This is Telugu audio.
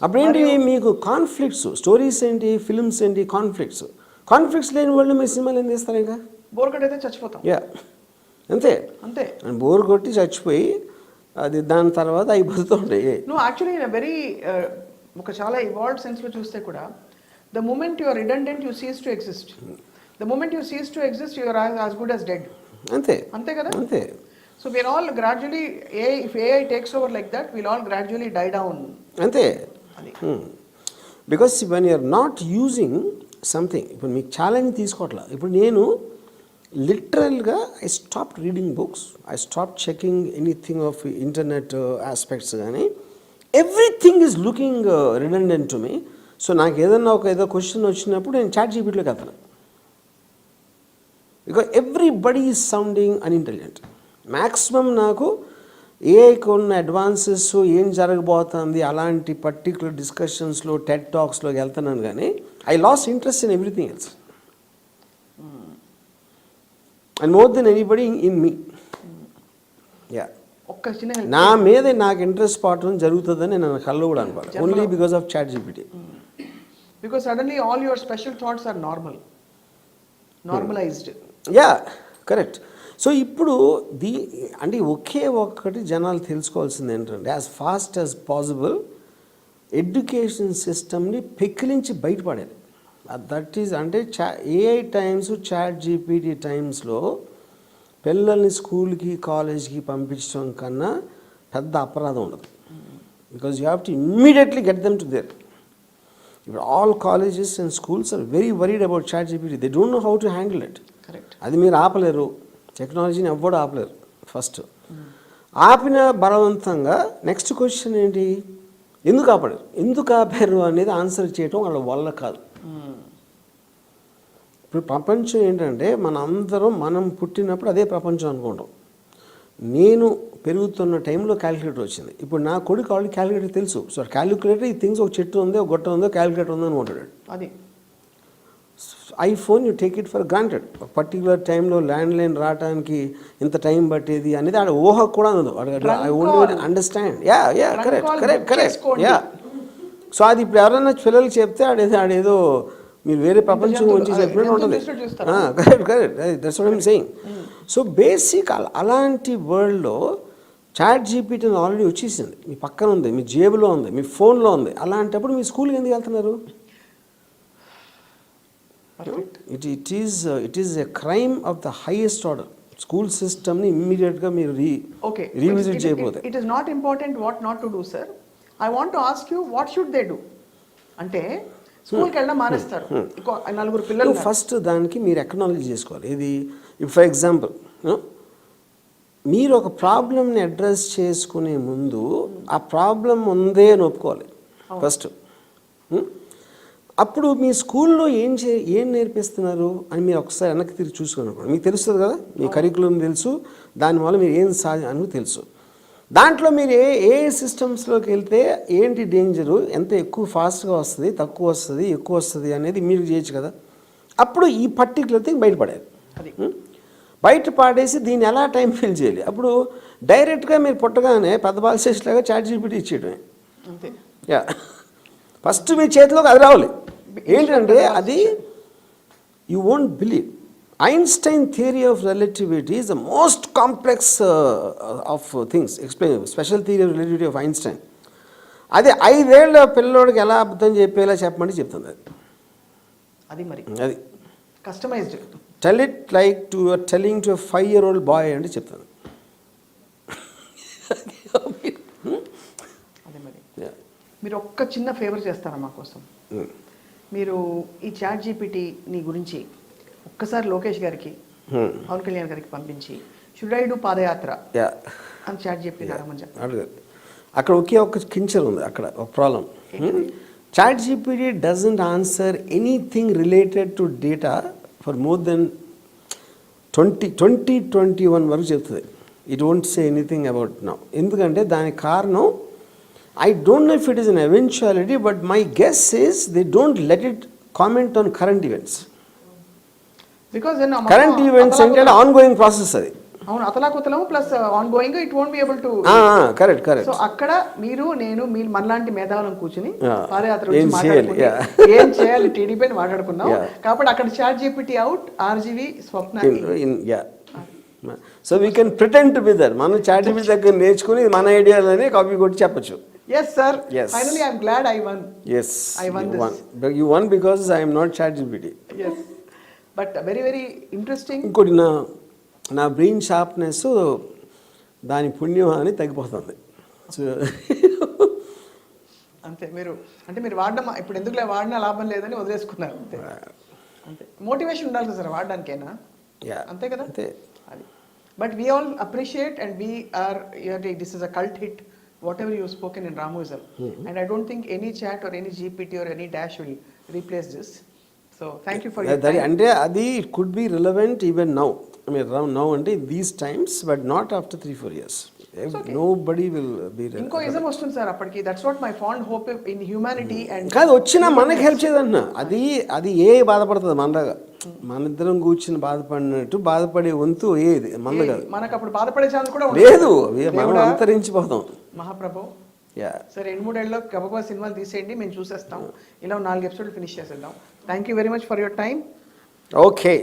అప్పుడేంటి మీకు కాన్ఫ్లిక్ట్స్, స్టోరీస్ ఏంటి, ఫిల్మ్స్ ఏంటి, కాన్ఫ్లిక్ట్స్ లేని వాళ్ళు మీరు సినిమాలు ఏం చేస్తారు? ఇంకా బోర్ కొట్టయితే చచ్చిపోతాం. యా, అంతే అంతే. బోర్ కొట్టి చచ్చిపోయి అది దాని తర్వాత అయిపోతుంటాయి. నువ్వు యాక్చువల్లీ ఇన్ వెరీ ఒక చాలా ఇవాల్వ్డ్ సెన్స్లో చూస్తే కూడా the moment your redundant you cease to exist, the moment you cease to exist your as good as dead. అంతే అంతే కదా. అంతే. So we're all gradually if AI takes over like that we'll all gradually die down. అంతే. అది because when you're not using something, ఇప్పుడు మీకు ఛాలెంజ్ తీసుకోవట్లా. ఇప్పుడు నేను లిటరల్గా I stop reading books, I stop checking anything of internet aspects, కానీ everything is looking redundant to me. So నాకు ఏదన్నా ఏదో క్వశ్చన్ వచ్చినప్పుడు నేను చాట్ జీపీటీలోకి వెళ్తాను. Because everybody is sounding unintelligent. Maximum నాకు ఏఐకి ఉన్న అడ్వాన్సెస్, ఏం జరగబోతుంది అలాంటి పర్టికులర్ డిస్కషన్స్లో, టెడ్ టాక్స్లోకి వెళ్తున్నాను, కానీ I lost interest in everything else and more than anybody in me. Yeah, నా మీద నాకు ఇంట్రెస్ట్ పడటం జరుగుతుందని నేను కళ్ళు కూడా అనుకోవాలి, only because of chat GPT. Because suddenly all your special thoughts are normalised. Yeah, correct. So ఇప్పుడు అంటే ఒకే ఒక్కటి జనాలు తెలుసుకోవాల్సింది ఏంటంటే, as fast as possible education సిస్టమ్ని పెకిలించి బయటపడేది. దట్ ఈజ్ అంటే ఏఐ టైమ్స్, చాట్ జీపీటీ టైమ్స్లో పిల్లల్ని స్కూల్కి, కాలేజ్కి పంపించడం కన్నా పెద్ద అపరాధం ఉండదు. Because you have to immediately get them to there. ఇప్పుడు all colleges and schools are very worried about chat GPT. They don't know how to handle it. అది మీరు ఆపలేరు, టెక్నాలజీని ఎవ్వడు ఆపలేరు. ఫస్ట్ ఆపిన బలవంతంగా నెక్స్ట్ క్వశ్చన్ ఏంటి, ఎందుకు ఆపలేరు, ఎందుకు ఆపారు అనేది ఆన్సర్ చేయటం వాళ్ళ వల్ల కాదు. ఇప్పుడు ప్రపంచం ఏంటంటే, మనం పుట్టినప్పుడు అదే ప్రపంచం అనుకుంటాం. నేను పెరుగుతున్న టైంలో క్యాలిక్యులేటర్ వచ్చింది. ఇప్పుడు నా కొడుకు ఆల్రెడీ క్యాలిక్యులేటర్ తెలుసు. సో క్యాలిక్యులేటర్ ఈ థింగ్స్, ఒక చెట్టు ఉంది, ఒక గొట్ట ఉందో, క్యాలిక్యులేటర్ ఉందో అనుకుంటాడు. అది iPhone you take it for granted. ఒక పర్టికులర్ టైంలో ల్యాండ్లైన్ రావడానికి ఇంత టైం పట్టేది అనేది ఆడ ఊహ కూడా ఉండదు. I only understand. Yeah yeah, correct. Yeah, so అది ఇప్పుడు ఎవరైనా పిల్లలకి చెప్తే ఆడేదో మీరు వేరే ప్రపంచం గురించి చెప్పినట్టు ఉంటుంది. Correct, that's what I'm saying. So basic అలాంటి వరల్డ్లో చాట్ జీపీటీ ఆల్రెడీ వచ్చేసింది, మీ పక్కన ఉంది, మీ జేబులో ఉంది, మీ ఫోన్లో ఉంది. అలాంటప్పుడు మీ స్కూల్కి ఎందుకు వెళ్తున్నారు? It is a crime of the highest order. School సిస్టమ్ని ఇమ్మీడియట్గా మీరు రీవిజిట్ చేయకపోతే. It is not important what not to do sir. I want to ask you what should they do. అంటే స్కూల్కి వెళ్ళడం మానేస్తారు నలుగురు పిల్లలు. ఫస్ట్ దానికి మీరు ఎక్నాలజీ చేసుకోవాలి. ఇది ఫర్ ఎగ్జాంపుల్, మీరు ఒక ప్రాబ్లమ్ని అడ్రస్ చేసుకునే ముందు ఆ ప్రాబ్లం ఉందే అని ఒప్పుకోవాలి ఫస్ట్. అప్పుడు మీ స్కూల్లో ఏం నేర్పిస్తున్నారు అని మీరు ఒకసారి వెనక్కి తిరిగి చూసుకున్నప్పుడు మీకు తెలుస్తుంది కదా, మీ కరికులం తెలుసు, దానివల్ల మీరు ఏం అని తెలుసు. దాంట్లో మీరు ఏ సిస్టమ్స్లోకి వెళ్తే ఏంటి డేంజరు, ఎంత ఎక్కువ ఫాస్ట్గా వస్తుంది, తక్కువ వస్తుంది, ఎక్కువ వస్తుంది అనేది మీరు చేయొచ్చు కదా. అప్పుడు ఈ పర్టికులర్ థింగ్ బయటపడేది. బయట పాడేసి దీన్ని ఎలా టైం ఫిల్ చేయాలి. అప్పుడు డైరెక్ట్గా మీరు పుట్టగానే పెద్ద బాలశేషలాగా చాట్ జీపీటీ ఇచ్చేయడమే. యా, ఫస్ట్ మీ చేతిలోకి అది రావాలి. ఏంటంటే అది you won't believe. Einstein theory of relativity is the most complex of things. Explain special theory of relativity of Einstein. అది 5 ఏళ్ల పిల్లోడికి ఎలా అర్థం చెప్పేలా చెప్పమంటే చెప్తుంది. అది మరి అది customized. Tell it like to your telling to 5-year-old boy అంటే చెప్తాను. అదే మరి మీరు ఒక్క చిన్న ఫేవర్ చేస్తారా మా కోసం? మీరు ఈ చాట్ జీపీటీ నీ గురించి ఒక్కసారి లోకేష్ గారికి, పవన్ కళ్యాణ్ గారికి పంపించి షుడ్ ఐ డూ పాదయాత్ర అని చాట్ జీపీటీ అడగమని చెప్పారు. అక్కడ ఒక్క కించర్ ఉంది, అక్కడ ఒక problem. Chat GPT doesn't answer anything related to data for more than 2021 వరకు చెప్తుంది. It won't say anything about now. ఎందుకంటే దానికి కారణం I don't know if it is an eventuality, but my guess is they don't let it comment on current events. Because current events అంటే ongoing process అది. అవును, అతలాకుతలం plus on going it won't be able to. Correct so correct. అక్కడ మీరు నేను మనలాంటి మేధావులను కూర్చుని Yeah. పాదయాత్ర ఏం గురించి చేయాలి? మాట్లాడుకుని ఏం చేయాలి టీడీపీ అని మాట్లాడుకున్నాం. Yeah. కాబట్టి అక్కడ chat GPT out, RGV Swapna so we can pretend to be there. మనం చాటిబిటి దగ్గర నేర్చుకుని మన ఐడియాలని కాపీ కొట్టి చెప్పచ్చు. Yes sir, Yes. Finally I'm glad I won. Yes I won this. You won because I'm not chat GPT. Yes, but very very interesting. ఇంకోటి నా బ్రెయిన్ షార్ప్నెస్ దాని పుణ్యం అని తగ్గిపోతుంది. సో అంతే, మీరు వాడడం ఇప్పుడు ఎందుకులే వాడినా లాభం లేదని వదిలేసుకున్నారు అంతే. అంతే, మోటివేషన్ ఉండాలి కదా సార్ వాడడానికైనా. అంతే కదా. అంతే. అది but we all appreciate and we are this is a cult hit whatever you spoken in రామోజల్, and I don't think any chat or any GPT or any dash will replace this. So thank you for your time. అంటే అది it could be relevant even now. I mean now అంటే these times, but not after 3-4 years. Nobody will be ఇంకో ఇజం వస్తుంది సార్ అప్పటికి. That's what my fond hope in humanity. And కాదు వచ్చినా మనకి హెల్ప్ చేయదంటున్నా. అది బాధపడుతుంది మనలాగా. మన ఇద్దరం కూర్చుని బాధపడినట్టు బాధపడే వంతు ఏది మనది కాదు. మనకు అప్పుడు బాధపడే ఛాన్స్ కూడా లేదు, మనం అంతరించిపోతాం. మహాప్రభు యా సరే, 2-3 ఏళ్ళలో గబగబా సినిమాలు తీసేయండి, మేము చూసేస్తాం. ఇలా 4 ఎపిసోడ్లు ఫినిష్ చేసేద్దాం. Thank you very much for your time. Okay.